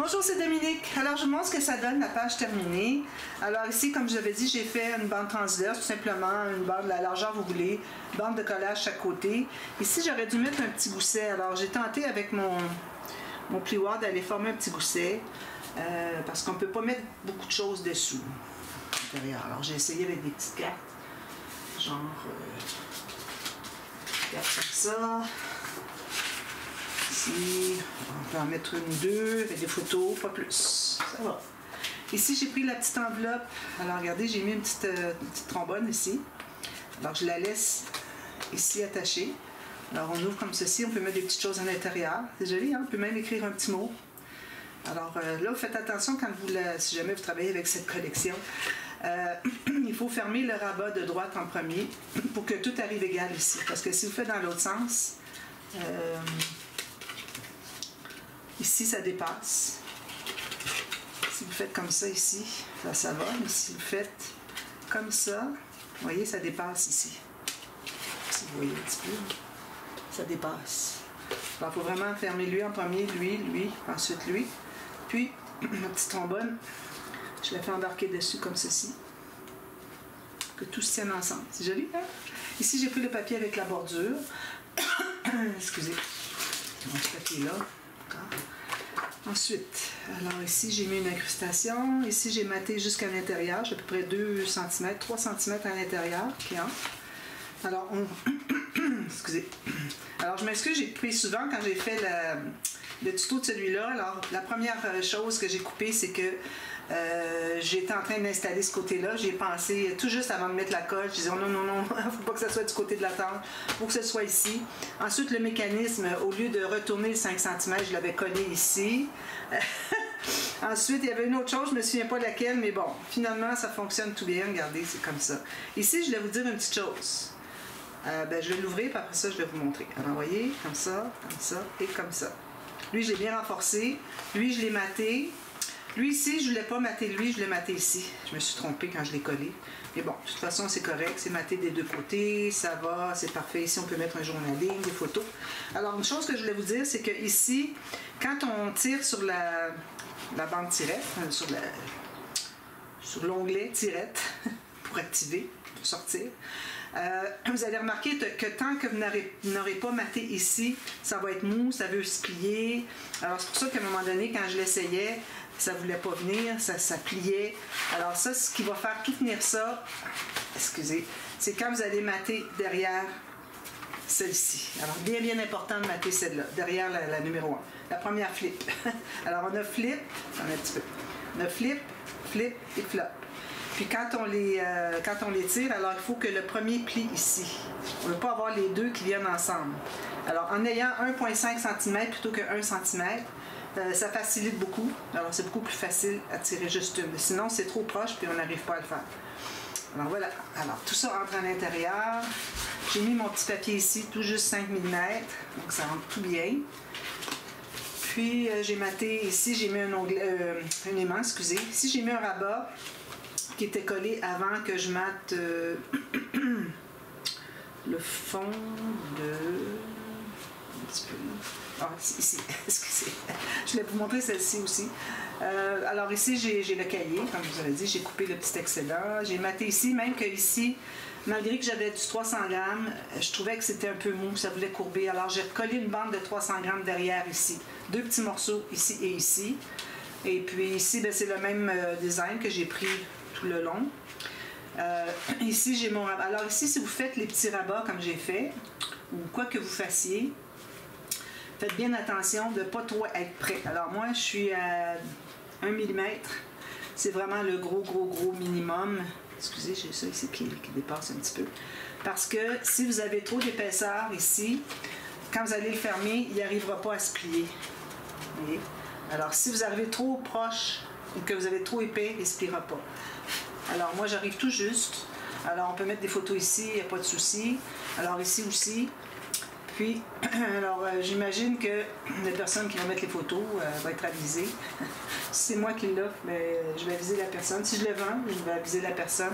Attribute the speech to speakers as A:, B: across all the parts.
A: Bonjour, c'est Dominique. Alors, je vous montre ce que ça donne, la page terminée. Alors ici, comme je l'avais dit, j'ai fait une bande transverse, tout simplement, une bande de la largeur que vous voulez, bande de collage chaque côté. Ici, j'aurais dû mettre un petit gousset. Alors, j'ai tenté avec mon plioir d'aller former un petit gousset, parce qu'on ne peut pas mettre beaucoup de choses dessous. Alors, j'ai essayé avec des petites cartes, genre, cartes comme ça. Ici, on peut en mettre une ou deux, avec des photos, pas plus. Ça va. Ici, j'ai pris la petite enveloppe. Alors, regardez, j'ai mis une petite trombone ici. Alors, je la laisse ici attachée. Alors, on ouvre comme ceci. On peut mettre des petites choses à l'intérieur. C'est joli, hein? On peut même écrire un petit mot. Alors, là, faites attention quand vous si jamais vous travaillez avec cette collection. Il faut fermer le rabat de droite en premier pour que tout arrive égal ici. Parce que si vous faites dans l'autre sens, ici, ça dépasse. Si vous faites comme ça ici, ça va. Mais si vous faites comme ça, vous voyez, ça dépasse ici. Si vous voyez un petit peu, ça dépasse. Alors, il faut vraiment fermer lui en premier, lui, ensuite lui. Puis, ma petite trombone, je la fais embarquer dessus comme ceci. Que tout se tienne ensemble. C'est joli, hein? Ici, j'ai pris le papier avec la bordure. Excusez. Mon petit papier là. Ensuite, alors ici, j'ai mis une incrustation. Ici, j'ai matté jusqu'à l'intérieur. J'ai à peu près 2 cm, 3 cm à l'intérieur qui entre. Alors, excusez. Alors, je m'excuse, j'ai coupé souvent quand j'ai fait le tuto de celui-là. Alors, la première chose que j'ai coupée, c'est que j'étais en train d'installer ce côté-là. J'y ai pensé tout juste avant de mettre la colle. Je disais, oh non, non, non, il ne faut pas que ça soit du côté de la tente. Il faut que ce soit ici. Ensuite, le mécanisme, au lieu de retourner le 5 cm, je l'avais collé ici. Ensuite, il y avait une autre chose, je ne me souviens pas laquelle, mais bon, finalement, ça fonctionne tout bien. Regardez, c'est comme ça. Ici, je vais vous dire une petite chose. Je vais l'ouvrir, puis après ça, je vais vous montrer. Alors, vous voyez, comme ça et comme ça. Lui, je l'ai bien renforcé. Lui, je l'ai matté. Lui, ici, je ne voulais pas mater lui, je l'ai maté ici. Je me suis trompée quand je l'ai collé. Mais bon, de toute façon, c'est correct. C'est maté des deux côtés. Ça va, c'est parfait. Ici, on peut mettre un journaling, des photos. Alors, une chose que je voulais vous dire, c'est que ici, quand on tire sur la bande tirette, sur l'onglet tirette, pour activer, pour sortir, vous allez remarquer que tant que vous n'aurez pas maté ici, ça va être mou, ça veut se plier. Alors, c'est pour ça qu'à un moment donné, quand je l'essayais, ça ne voulait pas venir, ça pliait. Alors ça, ce qui va faire tout tenir ça, excusez, c'est quand vous allez mater derrière celle-ci. Alors, bien important de mater celle-là, derrière la numéro 1. La première flip. Alors, on a flip, j'en ai un petit peu. On a flip, flip et flop. Puis quand on les tire, alors il faut que le premier plie ici. On ne veut pas avoir les deux qui viennent ensemble. Alors, en ayant 1,5 cm plutôt que 1 cm, ça facilite beaucoup. Alors, c'est beaucoup plus facile à tirer juste une. Sinon, c'est trop proche puis on n'arrive pas à le faire. Alors, voilà. Alors, tout ça rentre à l'intérieur. J'ai mis mon petit papier ici, tout juste 5 mm. Donc, ça rentre tout bien. Puis, j'ai maté ici, j'ai mis un aimant, excusez. Ici, j'ai mis un rabat qui était collé avant que je mate le fond de... Un petit peu... Ah, ici, excusez. Je voulais vous montrer celle-ci aussi. Alors ici, j'ai le cahier, comme je vous avais dit, j'ai coupé le petit excédent. J'ai maté ici, même que ici, malgré que j'avais du 300 grammes, je trouvais que c'était un peu mou, ça voulait courber. Alors j'ai recollé une bande de 300 grammes derrière ici. 2 petits morceaux ici et ici. Et puis ici, c'est le même design que j'ai pris tout le long. Ici, j'ai mon rabat. Alors ici, si vous faites les petits rabats comme j'ai fait, ou quoi que vous fassiez, faites bien attention de ne pas trop être près. Alors moi, je suis à 1 mm. C'est vraiment le gros minimum. Excusez, j'ai ça ici qui dépasse un petit peu. Parce que si vous avez trop d'épaisseur ici, quand vous allez le fermer, il n'arrivera pas à se plier. Vous voyez? Alors si vous arrivez trop proche ou que vous avez trop épais, il ne se pliera pas. Alors moi, j'arrive tout juste. Alors on peut mettre des photos ici, il n'y a pas de souci. Alors ici aussi. Puis, alors j'imagine que la personne qui va mettre les photos va être avisée. Si c'est moi qui l'offre, mais je vais aviser la personne. Si je le vends, je vais aviser la personne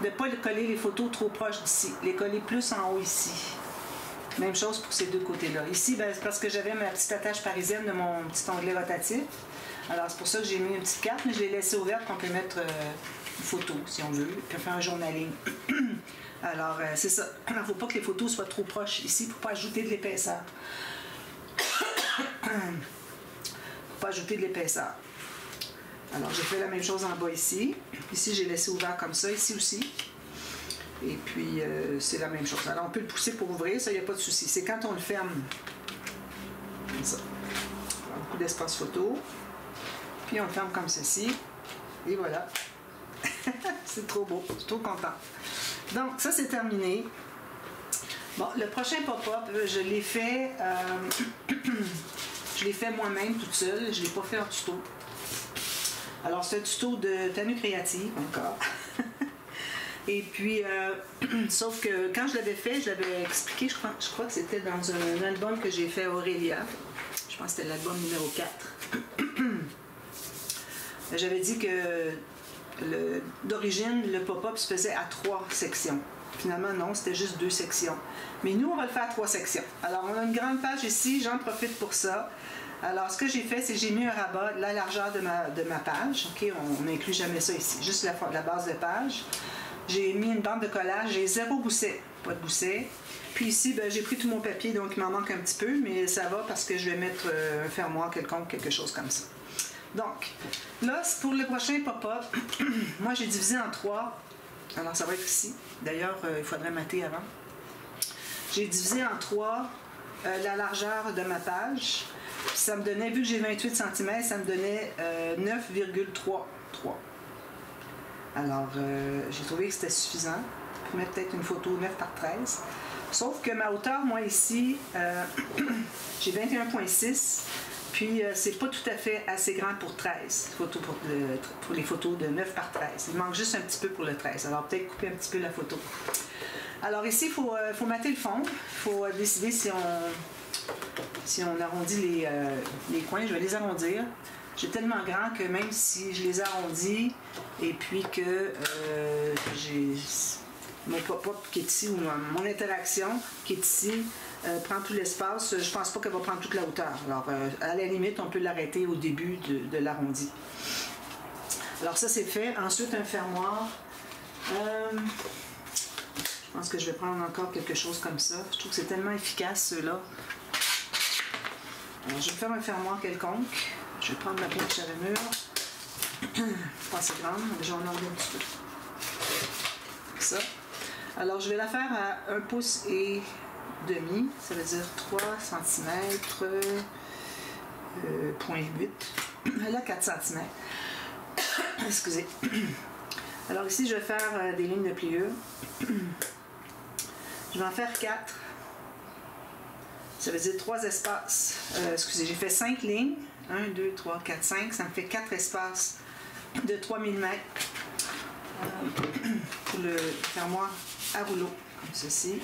A: de ne pas coller les photos trop proches d'ici. Les coller plus en haut ici. Même chose pour ces deux côtés-là. Ici, c'est parce que j'avais ma petite attache parisienne de mon petit onglet rotatif. Alors c'est pour ça que j'ai mis une petite carte, mais je l'ai laissée ouverte qu'on peut mettre une photo si on veut, puis faire un journaling. Alors c'est ça. Il ne faut pas que les photos soient trop proches ici pour ne pas ajouter de l'épaisseur. Pas ajouter de l'épaisseur. Alors j'ai fait la même chose en bas ici. Ici j'ai laissé ouvert comme ça, ici aussi. Et puis c'est la même chose. Alors on peut le pousser pour ouvrir, ça il n'y a pas de souci. C'est quand on le ferme. Comme ça. Alors, beaucoup d'espace photo. Puis on le ferme comme ceci. Et voilà. C'est trop beau. Je suis trop contente. Donc ça c'est terminé. Bon, le prochain pop-up, je l'ai fait. Je l'ai fait moi-même toute seule, je ne l'ai pas fait en tuto. Alors, c'est un tuto de tenue créative encore. Et puis, sauf que quand je l'avais fait, je l'avais expliqué, je crois que c'était dans un album que j'ai fait à Aurélia. Je pense que c'était l'album numéro 4. J'avais dit que d'origine, le pop-up se faisait à 3 sections. Finalement, non, c'était juste 2 sections. Mais nous, on va le faire à 3 sections. Alors, on a une grande page ici, j'en profite pour ça. Alors, ce que j'ai fait, c'est que j'ai mis un rabat, la largeur de ma page. OK, on n'inclut jamais ça ici, juste la base de page. J'ai mis une bande de collage, j'ai 0 gousset, pas de gousset. Puis ici, ben, j'ai pris tout mon papier, donc il m'en manque un petit peu, mais ça va parce que je vais mettre un fermoir quelconque, quelque chose comme ça. Donc, là, pour le prochain pop-up, moi, j'ai divisé en 3. Alors, ça va être ici. D'ailleurs, il faudrait mater avant. J'ai divisé en 3 la largeur de ma page. Puis ça me donnait, vu que j'ai 28 cm, ça me donnait 9,33. Alors, j'ai trouvé que c'était suffisant. Je peux mettre peut-être une photo 9 par 13. Sauf que ma hauteur, moi, ici, j'ai 21,6. Puis, c'est pas tout à fait assez grand pour 13. Pour les photos de 9 par 13. Il manque juste un petit peu pour le 13. Alors, peut-être couper un petit peu la photo. Alors, ici, il faut mater le fond. Il faut décider si on arrondit les coins. Je vais les arrondir. J'ai tellement grand que même si je les arrondis et puis que j'ai mon pop-up qui est ici ou mon interaction qui est ici prend tout l'espace, je pense pas qu'elle va prendre toute la hauteur. Alors, à la limite, on peut l'arrêter au début de l'arrondi. Alors, ça, c'est fait. Ensuite, un fermoir. Je pense que je vais prendre encore quelque chose comme ça. Je trouve que c'est tellement efficace, ceux-là. Alors, je vais faire un fermoir quelconque. Je vais prendre ma planche à ramure. Pas assez grande, déjà on en a un petit peu. Comme ça. Alors, je vais la faire à 1 pouce et demi. Ça veut dire 3 cm, 0,8. Elle a 4 cm. Excusez. Alors ici, je vais faire des lignes de pliure. Je vais en faire 4. Ça veut dire 3 espaces. Excusez, j'ai fait 5 lignes. 1, 2, 3, 4, 5. Ça me fait 4 espaces de 3 mm pour le fermoir à rouleau, comme ceci.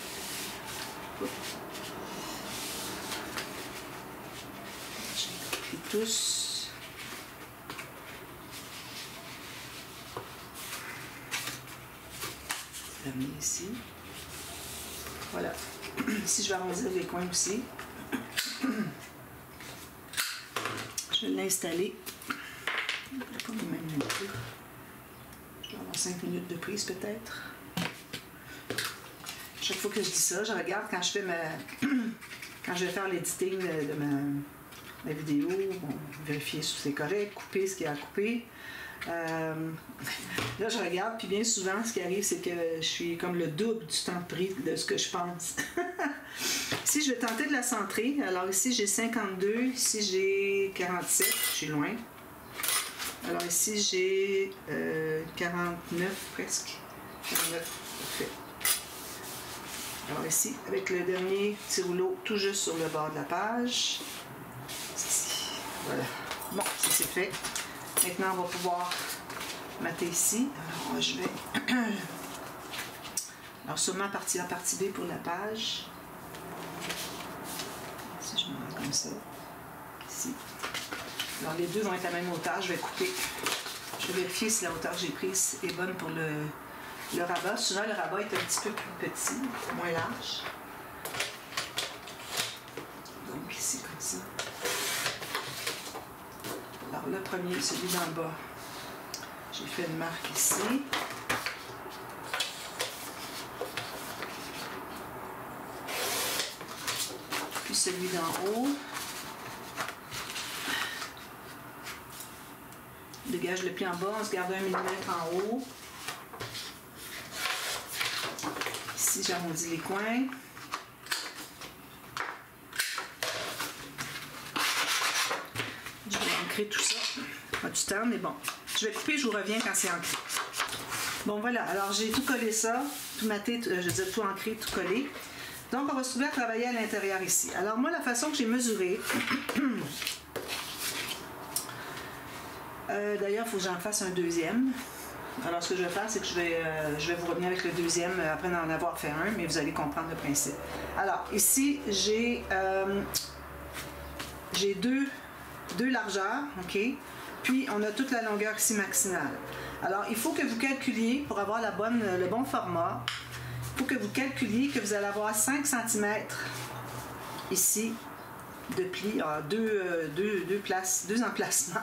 A: J'ai tous. Fermer ici. Voilà. Ici, je vais arrondir les coins aussi. Je vais l'installer. Pas les mêmes minutes. Je vais avoir 5 minutes de prise peut-être. Chaque fois que je dis ça, je regarde quand je fais quand je vais faire l'editing de ma vidéo, bon, vérifier si c'est correct, couper ce qu'il y a à couper. Là, je regarde, puis bien souvent, ce qui arrive, c'est que je suis comme le double du temps pris de ce que je pense. Ici, je vais tenter de la centrer. Alors ici, j'ai 52. Ici, j'ai 47. Je suis loin. Alors ici, j'ai 49 presque. 49, parfait. Alors ici, avec le dernier petit rouleau tout juste sur le bord de la page. Ici. Voilà. Bon, ça c'est fait. Maintenant, on va pouvoir mater ici. Alors, je vais... Alors, sûrement partie A, partie B pour la page. Si je me rends comme ça. Ici. Alors, les deux vont être à la même hauteur. Je vais couper. Je vais vérifier si la hauteur que j'ai prise est bonne pour le rabat. Souvent, le rabat est un petit peu plus petit, moins large. Donc, ici, comme ça. Alors le premier, celui d'en bas, j'ai fait une marque ici. Puis celui d'en haut. On dégage le pli en bas, on se garde 1 mm en haut. Ici, j'arrondis les coins. Je vais ancrer tout ça. Pas du temps, mais bon. Je vais couper, je vous reviens quand c'est ancré. Bon, voilà. Alors, j'ai tout collé ça. Tout maté, je veux dire, tout ancré, tout collé. Donc, on va se trouver à travailler à l'intérieur ici. Alors, moi, la façon que j'ai mesuré... D'ailleurs, il faut que j'en fasse un deuxième. Alors, ce que je vais faire, c'est que je vais vous revenir avec le deuxième après d'en avoir fait un, mais vous allez comprendre le principe. Alors, ici, j'ai deux largeurs, OK? Puis, on a toute la longueur ici maximale. Alors, il faut que vous calculiez, pour avoir le bon format, il faut que vous calculiez que vous allez avoir 5 cm ici de plis, deux emplacements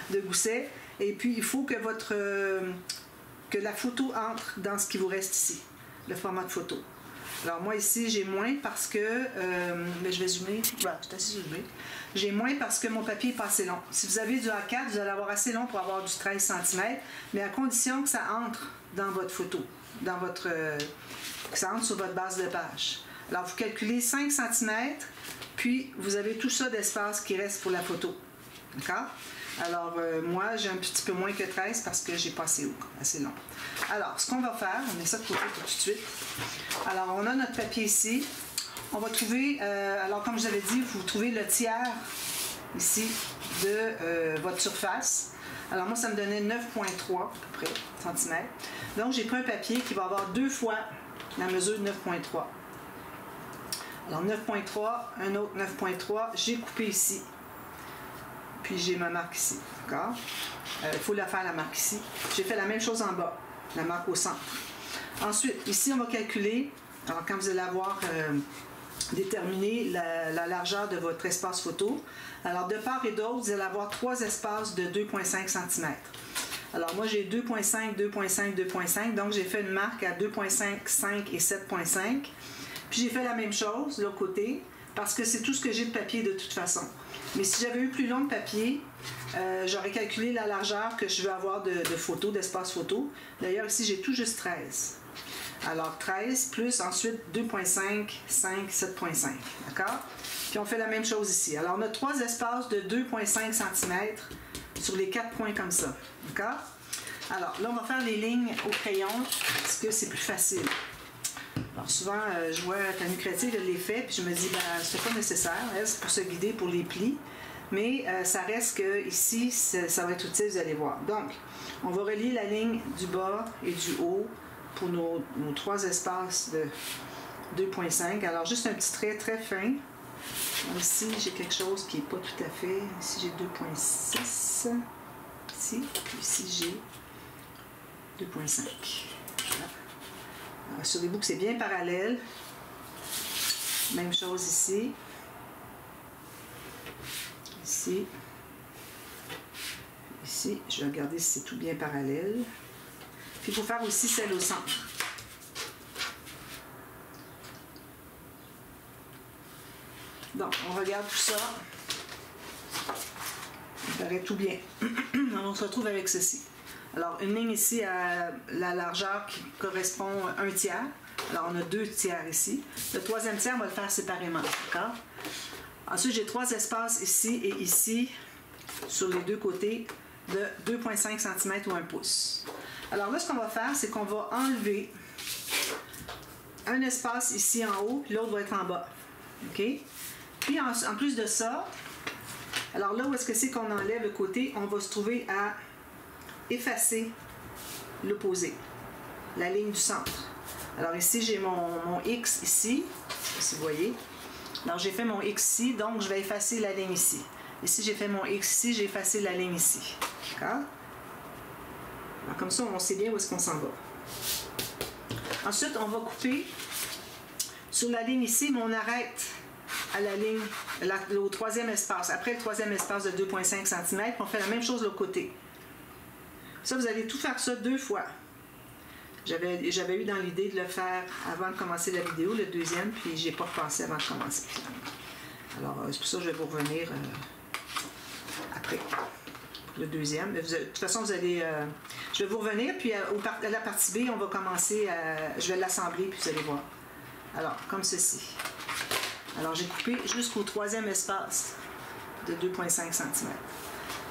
A: de goussets. Et puis, il faut que que la photo entre dans ce qui vous reste ici, le format de photo. Alors, moi, ici, j'ai moins parce que... mais je vais zoomer. Voilà, je suis assez zoomé. J'ai moins parce que mon papier n'est pas assez long. Si vous avez du A4, vous allez avoir assez long pour avoir du 13 cm, mais à condition que ça entre dans votre photo, que ça entre sur votre base de page. Alors, vous calculez 5 cm, puis vous avez tout ça d'espace qui reste pour la photo. D'accord? Alors, moi, j'ai un petit peu moins que 13 parce que j'ai pas assez long. Alors, ce qu'on va faire, on met ça de côté tout de suite. Alors, on a notre papier ici. On va trouver, alors comme je vous avais dit, vous trouvez le tiers ici de votre surface. Alors, moi, ça me donnait 9,3 à peu près centimètres. Donc, j'ai pris un papier qui va avoir 2 fois la mesure de 9,3. Alors, 9,3, un autre 9,3, j'ai coupé ici. Puis j'ai ma marque ici, d'accord? Il faut la faire, la marque ici. J'ai fait la même chose en bas, la marque au centre. Ensuite, ici, on va calculer, alors quand vous allez avoir déterminé la largeur de votre espace photo, alors de part et d'autre, vous allez avoir 3 espaces de 2,5 cm. Alors moi, j'ai 2,5, 2,5, 2,5, donc j'ai fait une marque à 2,5, 5 et 7,5. Puis j'ai fait la même chose de l'autre côté, parce que c'est tout ce que j'ai de papier de toute façon. Mais si j'avais eu plus long de papier, j'aurais calculé la largeur que je veux avoir de photos, d'espace photo. D'ailleurs, ici, j'ai tout juste 13. Alors, 13 plus ensuite 2,5, 5, 7,5. D'accord? Puis on fait la même chose ici. Alors, on a 3 espaces de 2,5 cm sur les 4 points comme ça. D'accord? Alors, là, on va faire les lignes au crayon parce que c'est plus facile. Alors souvent, je vois Tanu Créative, elle les fait, puis je me dis, ben, c'est pas nécessaire, c'est pour se guider pour les plis, mais ça reste que ici, ça va être utile, vous allez voir. Donc, on va relier la ligne du bas et du haut pour nos 3 espaces de 2,5. Alors, juste un petit trait très fin. Ici, j'ai quelque chose qui n'est pas tout à fait. Ici, j'ai 2,6. Ici, puis ici, j'ai 2,5. Sur les boucles, c'est bien parallèle. Même chose ici. Ici. Ici. Je vais regarder si c'est tout bien parallèle. Puis il faut faire aussi celle au centre. Donc, on regarde tout ça. Ça paraît tout bien. On se retrouve avec ceci. Alors, une ligne ici à la largeur qui correspond à 1 tiers. Alors, on a 2 tiers ici. Le 3e tiers, on va le faire séparément. D'accord? Ensuite, j'ai 3 espaces ici et ici, sur les 2 côtés, de 2,5 cm ou 1 pouce. Alors là, ce qu'on va faire, c'est qu'on va enlever un espace ici en haut, puis l'autre va être en bas. OK? Puis, en plus de ça, alors là, où est-ce que c'est qu'on enlève le côté? On va se trouver à effacer l'opposé, la ligne du centre. Alors ici, j'ai mon X ici, si vous voyez. Alors j'ai fait mon X ici, donc je vais effacer la ligne ici. Ici, j'ai fait mon X ici, j'ai effacé la ligne ici. D'accord? Alors comme ça, on sait bien où est-ce qu'on s'en va. Ensuite, on va couper sur la ligne ici, mais on arrête à la ligne, au troisième espace. Après le troisième espace de 2,5 cm, on fait la même chose de l'autre côté. Ça, vous allez tout faire ça 2 fois. J'avais eu dans l'idée de le faire avant de commencer la vidéo, le deuxième, puis j'ai pas repensé avant de commencer. Alors, c'est pour ça que je vais vous revenir après pour le deuxième. Mais de toute façon, vous allez... je vais vous revenir, puis à la partie B, on va commencer je vais l'assembler, puis vous allez voir. Alors, comme ceci. Alors, j'ai coupé jusqu'au troisième espace de 2,5 cm.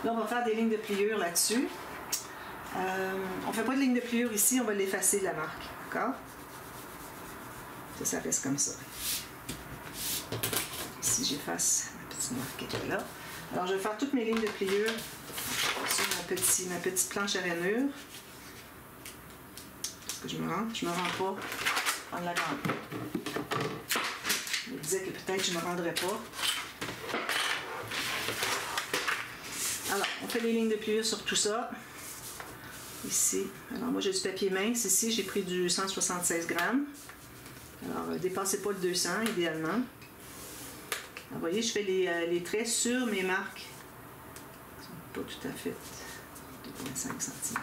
A: Là, on va faire des lignes de pliure là-dessus. On ne fait pas de ligne de pliure ici, on va l'effacer de la marque. D'accord? Ça reste comme ça. Ici, j'efface ma petite marque qui est là. Alors, je vais faire toutes mes lignes de pliure sur ma petite planche à rainure. Est-ce que je me rends? Je ne me rends pas en la grande. Je me disais que peut-être je ne me rendrais pas. Alors, on fait les lignes de pliure sur tout ça. Ici, alors moi j'ai du papier mince. Ici, j'ai pris du 176 grammes. Alors, dépassez pas le 200 idéalement. Alors, vous voyez, je fais les traits sur mes marques. Ils sont pas tout à fait 2,5 cm.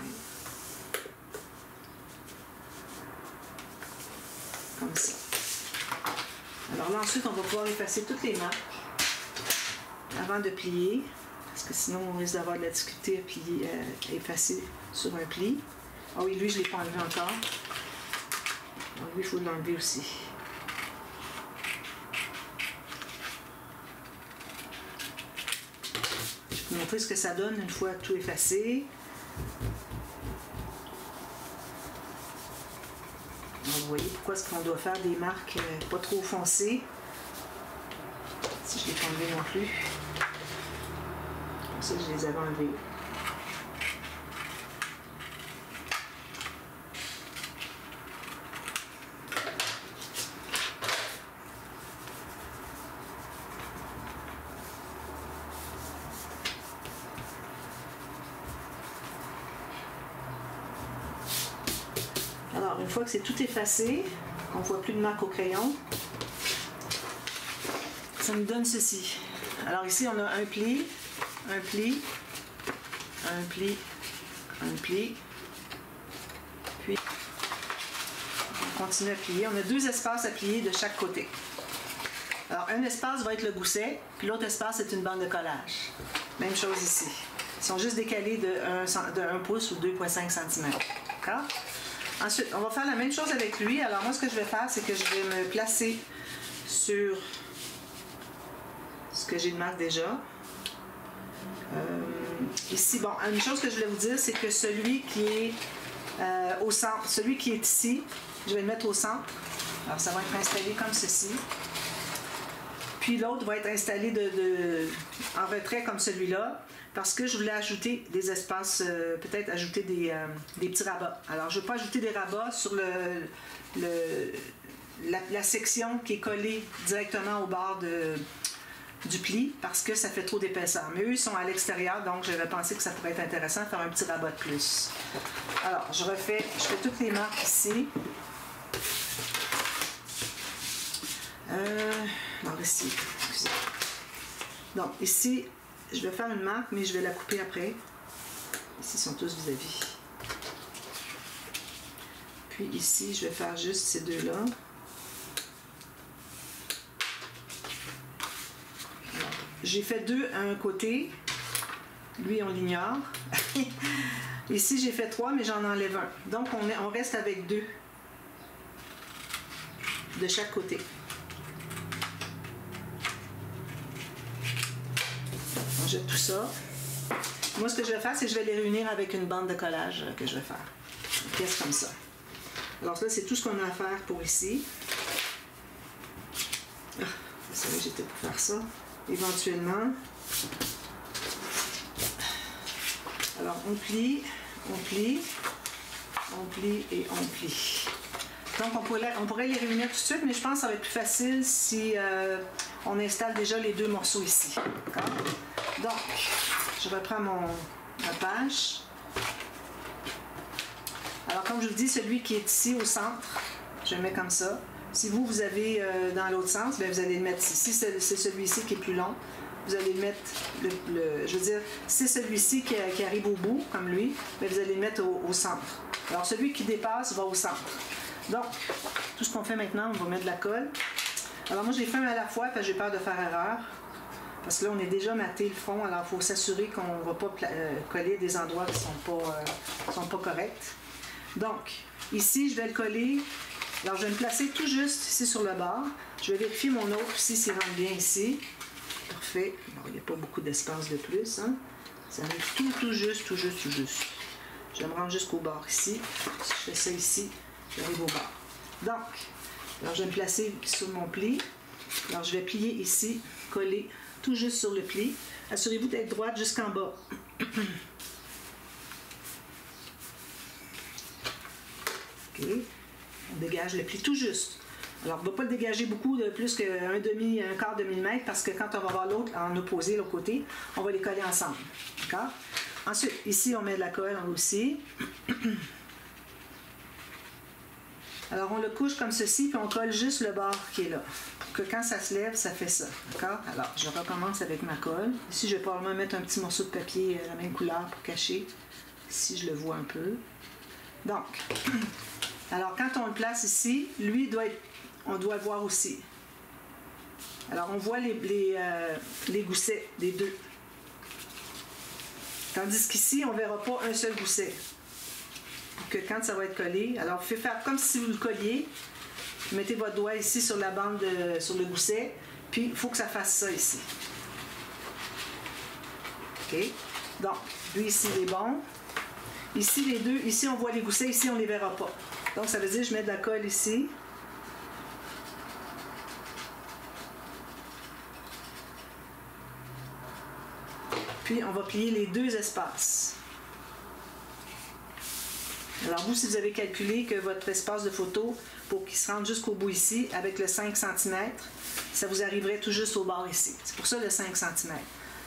A: Comme ça. Alors là, ensuite, on va pouvoir effacer toutes les marques avant de plier. Parce que sinon, on risque d'avoir de la difficulté à plier, à effacer sur un pli. Ah oui, lui, je ne l'ai pas enlevé encore. Donc, lui, il faut l'enlever aussi. Je vais vous montrer ce que ça donne une fois tout effacé. Donc, vous voyez pourquoi est-ce qu'on doit faire des marques pas trop foncées. Si je ne l'ai pas enlevé non plus. Ça, je les avais enlevés. Alors, une fois que c'est tout effacé, qu'on ne voit plus de marque au crayon, ça nous donne ceci. Alors ici, on a un pli, un pli, un pli, un pli, puis on continue à plier. On a 2 espaces à plier de chaque côté. Alors un espace va être le gousset, puis l'autre espace est une bande de collage. Même chose ici. Ils sont juste décalés de 1 pouce ou 2,5 cm. D'accord? Ensuite, on va faire la même chose avec lui. Alors moi, ce que je vais faire, c'est que je vais me placer sur ce que j'ai de marque déjà. Ici, bon, une chose que je voulais vous dire, c'est que celui qui est au centre, celui qui est ici, je vais le mettre au centre. Alors, ça va être installé comme ceci. Puis l'autre va être installé en retrait comme celui-là, parce que je voulais ajouter des espaces, peut-être ajouter des petits rabats. Alors, je ne veux pas ajouter des rabats sur la section qui est collée directement au bord du pli parce que ça fait trop d'épaisseur. Mais eux, ils sont à l'extérieur, donc j'avais pensé que ça pourrait être intéressant de faire un petit rabat de plus. Alors, je fais toutes les marques ici. Alors ici, excusez. Donc, ici, je vais faire une marque, mais je vais la couper après. Ici, ils sont tous vis-à-vis. Puis ici, je vais faire juste ces deux-là. J'ai fait 2 à un côté. Lui, on l'ignore. Ici, j'ai fait 3, mais j'en enlève un. Donc, on reste avec 2 de chaque côté. On jette tout ça. Moi, ce que je vais faire, c'est que je vais les réunir avec une bande de collage que je vais faire. Une pièce comme ça. Alors, là, c'est tout ce qu'on a à faire pour ici. Ah, je savais que j'étais pour faire ça. Éventuellement. Alors, on plie, on plie, on plie et on plie. Donc, on pourrait les réunir tout de suite, mais je pense que ça va être plus facile si on installe déjà les 2 morceaux ici. D'accord? Donc, je reprends ma page. Alors, comme je vous dis, celui qui est ici au centre, je le mets comme ça. Si vous avez dans l'autre sens, bien, vous allez le mettre ici. Si c'est celui-ci qui est plus long, vous allez le mettre, je veux dire, si c'est celui-ci qui arrive au bout, comme lui, bien, vous allez le mettre au centre. Alors, celui qui dépasse va au centre. Donc, tout ce qu'on fait maintenant, on va mettre de la colle. Alors, moi, je les fais un à la fois parce que j'ai peur de faire erreur. Parce que là, on est déjà maté le fond, alors il faut s'assurer qu'on ne va pas coller des endroits qui ne sont pas corrects. Donc, ici, je vais le coller. Alors, je vais me placer tout juste ici sur le bord. Je vais vérifier mon autre ici s'il rentre bien ici. Parfait. Bon, il n'y a pas beaucoup d'espace de plus. Hein? Ça arrive tout juste. Je vais me rendre jusqu'au bord ici. Si je fais ça ici, j'arrive au bord. Donc, alors je vais me placer sur mon pli. Alors, je vais plier ici, coller tout juste sur le pli. Assurez-vous d'être droite jusqu'en bas. OK. On dégage le pli tout juste. Alors, on ne va pas le dégager beaucoup, de plus un quart de millimètre, parce que quand on va avoir l'autre en opposé, l'autre côté, on va les coller ensemble. D'accord? Ensuite, ici, on met de la colle aussi. Alors, on le couche comme ceci, puis on colle juste le bord qui est là. Pour que quand ça se lève, ça fait ça. D'accord? Alors, je recommence avec ma colle. Ici, je vais probablement mettre un petit morceau de papier de la même couleur pour cacher, si je le vois un peu. Donc, alors, quand on le place ici, lui, on doit le voir aussi. Alors, on voit les goussets des deux. Tandis qu'ici, on ne verra pas un seul gousset. Pour que quand ça va être collé, alors vous faites faire comme si vous le colliez. Vous mettez votre doigt ici sur la bande, sur le gousset, puis il faut que ça fasse ça ici. OK? Donc, lui ici, il est bon. Ici, les deux, ici, on voit les goussets, ici, on ne les verra pas. Donc, ça veut dire que je mets de la colle ici. Puis, on va plier les deux espaces. Alors, vous, si vous avez calculé que votre espace de photo, pour qu'il se rende jusqu'au bout ici, avec le 5 cm, ça vous arriverait tout juste au bord ici. C'est pour ça le 5 cm.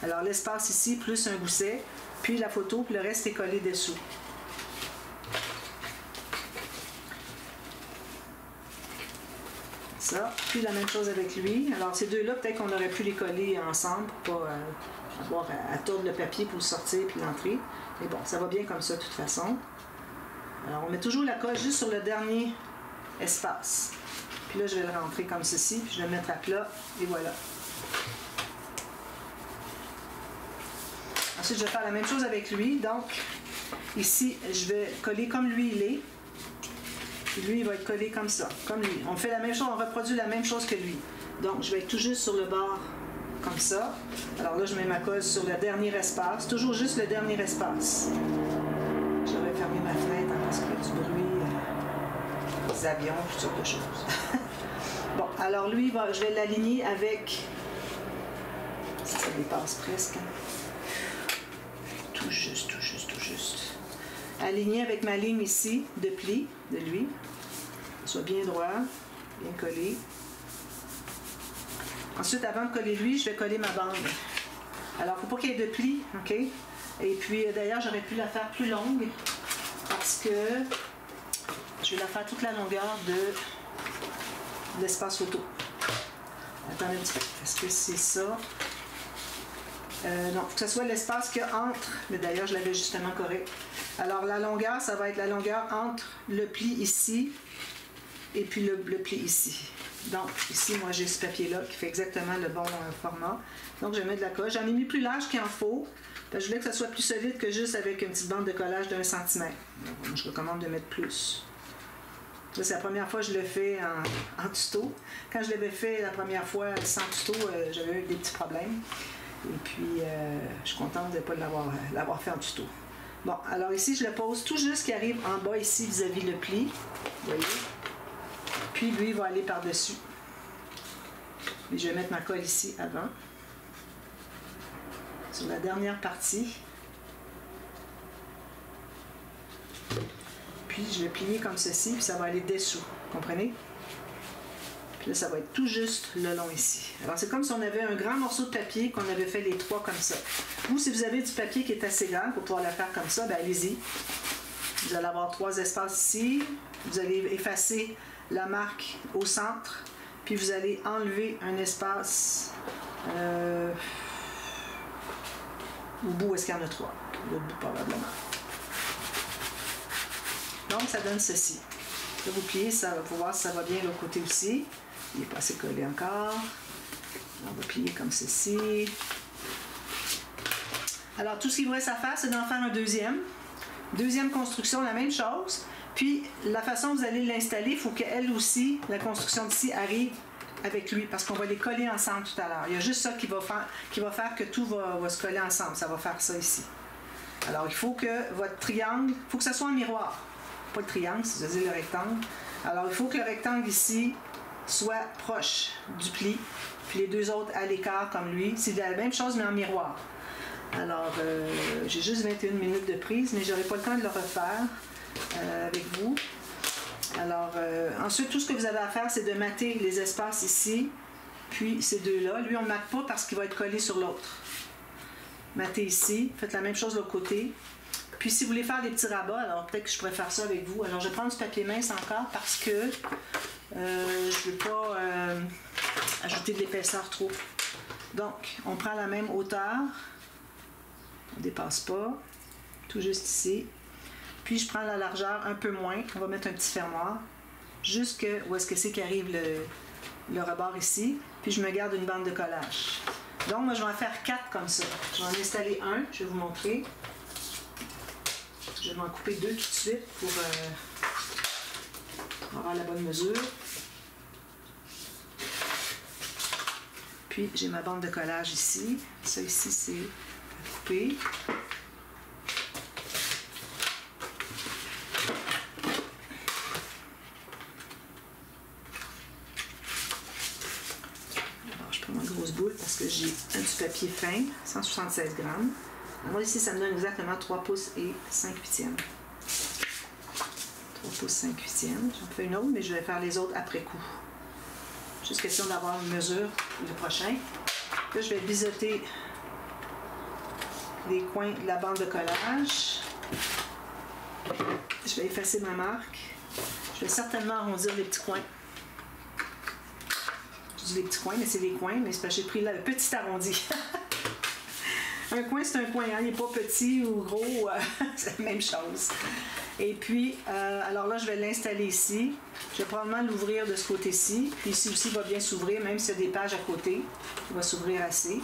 A: Alors, l'espace ici, plus un gousset, puis la photo, puis le reste est collé dessous. Ça. Puis la même chose avec lui. Alors, ces deux-là, peut-être qu'on aurait pu les coller ensemble pour pas avoir à tordre le papier pour le sortir puis l'entrer. Mais bon, ça va bien comme ça, de toute façon. Alors, on met toujours la colle juste sur le dernier espace. Puis là, je vais le rentrer comme ceci, puis je vais le mettre à plat, et voilà. Ensuite, je vais faire la même chose avec lui. Donc, ici, je vais coller comme lui, il est. Puis lui, il va être collé comme ça, comme lui. On fait la même chose, on reproduit la même chose que lui. Donc, je vais être tout juste sur le bord, comme ça. Alors là, je mets ma colle sur le dernier espace, toujours juste le dernier espace. Je vais fermer ma fenêtre hein, parce qu'il y a du bruit, des avions, toutes sortes de choses. Bon, alors lui, je vais l'aligner avec... Ça dépasse presque. Hein. Tout juste. Aligné avec ma ligne ici de pli de lui. Soit bien droit, bien collé. Ensuite, avant de coller lui, je vais coller ma bande. Alors, il ne faut pas qu'il y ait de pli, OK? Et puis, d'ailleurs, j'aurais pu la faire plus longue parce que je vais la faire toute la longueur de l'espace photo. Attendez un petit peu. Est-ce que c'est ça? Non, il faut que ce soit l'espace qu'il y a entre. Mais d'ailleurs, je l'avais justement correct. Alors, la longueur, ça va être la longueur entre le pli ici et puis le pli ici. Donc, ici, moi, j'ai ce papier-là qui fait exactement le bon format. Donc, je vais mettre de la colle. J'en ai mis plus large qu'il en faut. Parce que je voulais que ça soit plus solide que juste avec une petite bande de collage d'1 cm. Donc, je recommande de mettre plus. Ça, c'est la première fois que je le fais en tuto. Quand je l'avais fait la première fois sans tuto, j'avais eu des petits problèmes. Et puis, je suis contente de ne pas l'avoir fait en tuto. Bon, alors ici, je le pose tout juste qui arrive en bas ici vis-à-vis le pli. Vous voyez? Puis, lui, il va aller par-dessus. Et je vais mettre ma colle ici avant. Sur la dernière partie. Puis, je vais plier comme ceci, puis ça va aller dessous. Comprenez? Puis là, ça va être tout juste le long ici. Alors, c'est comme si on avait un grand morceau de papier qu'on avait fait les trois comme ça. Ou si vous avez du papier qui est assez grand pour pouvoir le faire comme ça, bien allez-y. Vous allez avoir 3 espaces ici. Vous allez effacer la marque au centre, puis vous allez enlever un espace au bout où est-ce qu'il y en a 3, l'autre bout probablement. Donc ça donne ceci. Là, vous pliez, ça va pouvoir si ça va bien de l'autre côté aussi. Il n'est pas assez collé encore. On va plier comme ceci. Alors tout ce qu'il vous reste à faire, c'est d'en faire un deuxième. Deuxième construction, la même chose. Puis la façon dont vous allez l'installer, il faut qu'elle aussi, la construction d'ici, arrive avec lui, parce qu'on va les coller ensemble tout à l'heure. Il y a juste ça qui va faire que tout va se coller ensemble. Ça va faire ça ici. Alors il faut que votre triangle, il faut que ça soit en miroir. Pas le triangle, c'est-à-dire le rectangle. Alors il faut que le rectangle ici soit proche du pli, puis les deux autres à l'écart comme lui. C'est la même chose mais en miroir. Alors j'ai juste 21 minutes de prise, mais j'aurai pas le temps de le refaire avec vous. Alors ensuite, tout ce que vous avez à faire, c'est de mater les espaces ici, puis ces deux-là. Lui, on ne mate pas parce qu'il va être collé sur l'autre. Matez ici, faites la même chose de l'autre côté. Puis si vous voulez faire des petits rabats, alors peut-être que je pourrais faire ça avec vous. Alors je vais prendre du papier mince encore parce que je ne veux pas ajouter de l'épaisseur trop. Donc, on prend la même hauteur. On ne dépasse pas. Tout juste ici. Puis je prends la largeur un peu moins. On va mettre un petit fermoir. Jusque où est-ce que c'est qu'arrive le rebord ici. Puis je me garde une bande de collage. Donc moi je vais en faire 4 comme ça. Je vais en installer un. Je vais vous montrer. Je vais m'en couper 2 tout de suite pour avoir la bonne mesure. Puis j'ai ma bande de collage ici. Ça ici c'est à couper. Alors je prends ma grosse boule parce que j'ai un du papier fin, 176 grammes. Alors ici, ça me donne exactement 3 pouces et 5 huitièmes. 3 pouces 5 huitièmes. J'en fais une autre, mais je vais faire les autres après coup. Juste question d'avoir une mesure le prochain. Là, je vais biseauter les coins de la bande de collage. Je vais effacer ma marque. Je vais certainement arrondir les petits coins. Je dis les petits coins, mais c'est les coins, mais c'est parce que j'ai pris là le petit arrondi. Un coin, c'est un coin, hein? Il n'est pas petit ou gros, c'est la même chose. Et puis, alors là, je vais l'installer ici. Je vais probablement l'ouvrir de ce côté-ci. Puis ici aussi, il va bien s'ouvrir, même s'il y a des pages à côté. Il va s'ouvrir assez.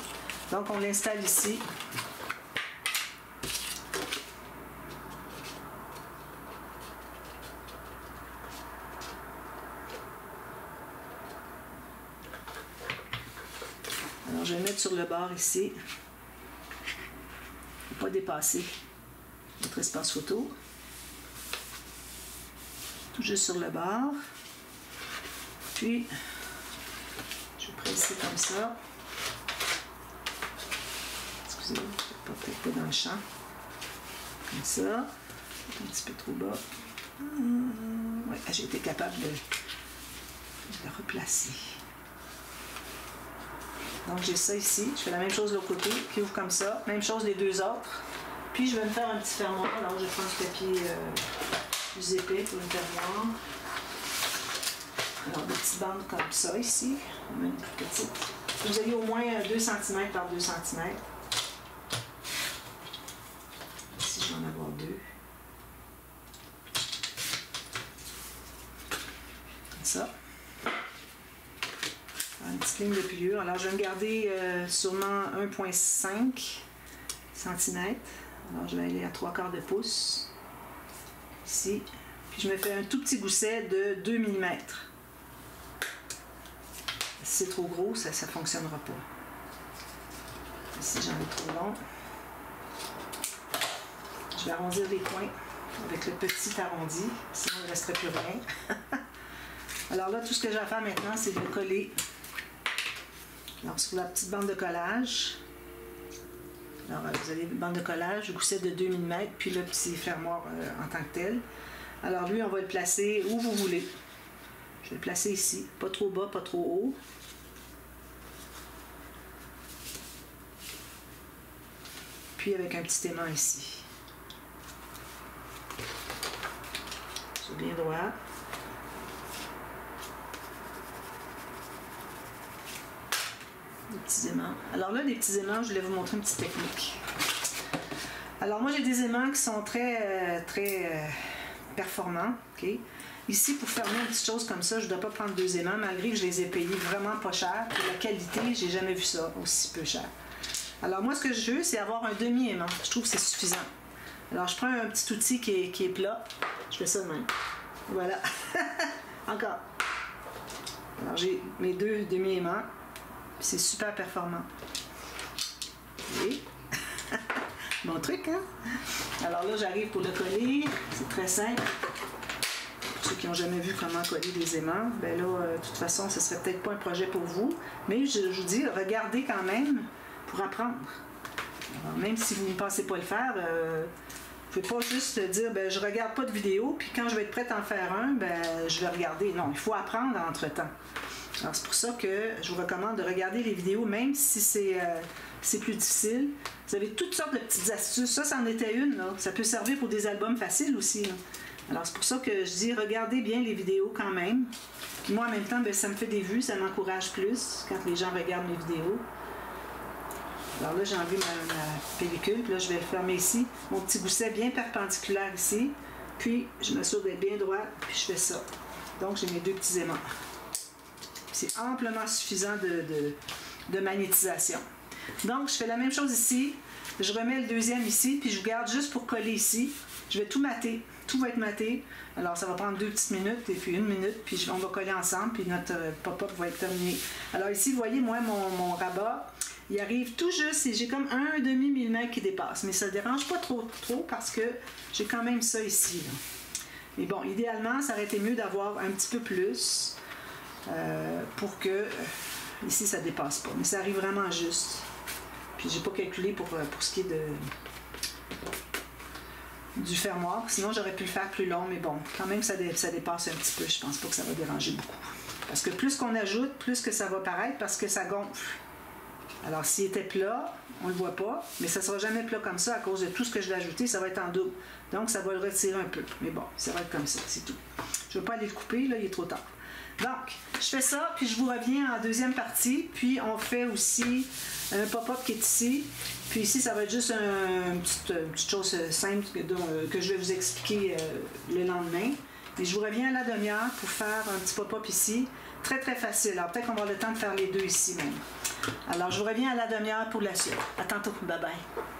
A: Donc, on l'installe ici. Alors, je vais le mettre sur le bord ici. Pas dépasser notre espace photo. Tout juste sur le bord. Puis, je vais presser comme ça. Excusez-moi, peut-être pas dans le champ. Comme ça. Un petit peu trop bas. Ouais, j'ai été capable de le replacer. Donc j'ai ça ici, je fais la même chose de l'autre côté, qui ouvre comme ça, même chose les deux autres. Puis je vais me faire un petit fermoir, alors je prends du papier plus épais pour le fermoir. Alors des petites bandes comme ça ici, même plus petites. Vous avez au moins 2 cm par 2 cm. Ici je vais en avoir 2. Comme ça. Une petite ligne de pliure. Alors, je vais me garder sûrement 1,5 cm. Alors, je vais aller à 3/4 de pouce. Ici. Puis, je me fais un tout petit gousset de 2 mm. Si c'est trop gros, ça ne fonctionnera pas. Ici, j'en ai trop long. Je vais arrondir les coins avec le petit arrondi. Sinon, il ne resterait plus rien. Alors là, tout ce que j'ai à faire maintenant, c'est de le coller. Alors, sur la petite bande de collage, alors vous avez une bande de collage, le gousset de 2 mm, puis le petit fermoir en tant que tel. Alors lui, on va le placer où vous voulez. Je vais le placer ici, pas trop bas, pas trop haut. Puis avec un petit aimant ici. C'est bien droit. Des petits aimants. Alors là, les petits aimants, je voulais vous montrer une petite technique. Alors moi, j'ai des aimants qui sont très performants. Okay? Ici, pour fermer une petite chose comme ça, je ne dois pas prendre 2 aimants, malgré que je les ai payés vraiment pas cher. Pour la qualité, j'ai jamais vu ça aussi peu cher. Alors moi, ce que je veux, c'est avoir un demi-aimant. Je trouve que c'est suffisant. Alors je prends un petit outil qui est plat. Je fais ça de même. Voilà. Encore. Alors j'ai mes 2 demi-aimants. C'est super performant. Oui. Bon truc, hein? Alors là, j'arrive pour le coller. C'est très simple. Pour ceux qui n'ont jamais vu comment coller des aimants, ben là, de toute façon, ce serait peut-être pas un projet pour vous. Mais je vous dis, regardez quand même pour apprendre. Alors, même si vous ne pensez pas le faire, vous ne pouvez pas juste dire, ben, je regarde pas de vidéo, puis quand je vais être prête à en faire un, ben, je vais regarder. Non, il faut apprendre entre-temps. Alors, c'est pour ça que je vous recommande de regarder les vidéos, même si c'est plus difficile. Vous avez toutes sortes de petites astuces. Ça, c'en était une. Là. Ça peut servir pour des albums faciles aussi. Là. Alors, c'est pour ça que je dis, regardez bien les vidéos quand même. Puis moi, en même temps, ben, ça me fait des vues, ça m'encourage plus quand les gens regardent mes vidéos. Alors là, j'ai enlevé ma pellicule, puis là, je vais le fermer ici. Mon petit gousset bien perpendiculaire ici. Puis, je m'assure d'être bien droit, puis je fais ça. Donc, j'ai mes 2 petits aimants. C'est amplement suffisant de magnétisation. Donc, je fais la même chose ici. Je remets le 2e ici, puis je garde juste pour coller ici. Je vais tout mater. Tout va être maté. Alors, ça va prendre 2 petites minutes, et puis 1 minute, puis on va coller ensemble, puis notre pop-up va être terminé. Alors ici, vous voyez, moi, mon rabat, il arrive tout juste, et j'ai comme 1 demi-millimètre qui dépasse. Mais ça ne dérange pas trop, parce que j'ai quand même ça ici. Là. Mais bon, idéalement, ça aurait été mieux d'avoir un petit peu plus, pour que, ici, ça ne dépasse pas. Mais ça arrive vraiment juste. Puis j'ai pas calculé pour ce qui est du fermoir. Sinon, j'aurais pu le faire plus long, mais bon, quand même, ça dépasse un petit peu. Je pense pas que ça va déranger beaucoup. Parce que plus qu'on ajoute, plus que ça va paraître parce que ça gonfle. Alors, s'il était plat, on le voit pas, mais ça sera jamais plat comme ça à cause de tout ce que je vais ajouter, ça va être en double. Donc, ça va le retirer un peu. Mais bon, ça va être comme ça, c'est tout. Je vais pas aller le couper, là, il est trop tard. Donc, je fais ça, puis je vous reviens en 2e partie, puis on fait aussi un pop-up qui est ici. Puis ici, ça va être juste une petite chose simple que je vais vous expliquer le lendemain. Et je vous reviens à la demi-heure pour faire un petit pop-up ici. Très, très facile. Alors, peut-être qu'on va avoir le temps de faire les 2 ici même. Alors, je vous reviens à la demi-heure pour la suite. À tantôt. Bye-bye.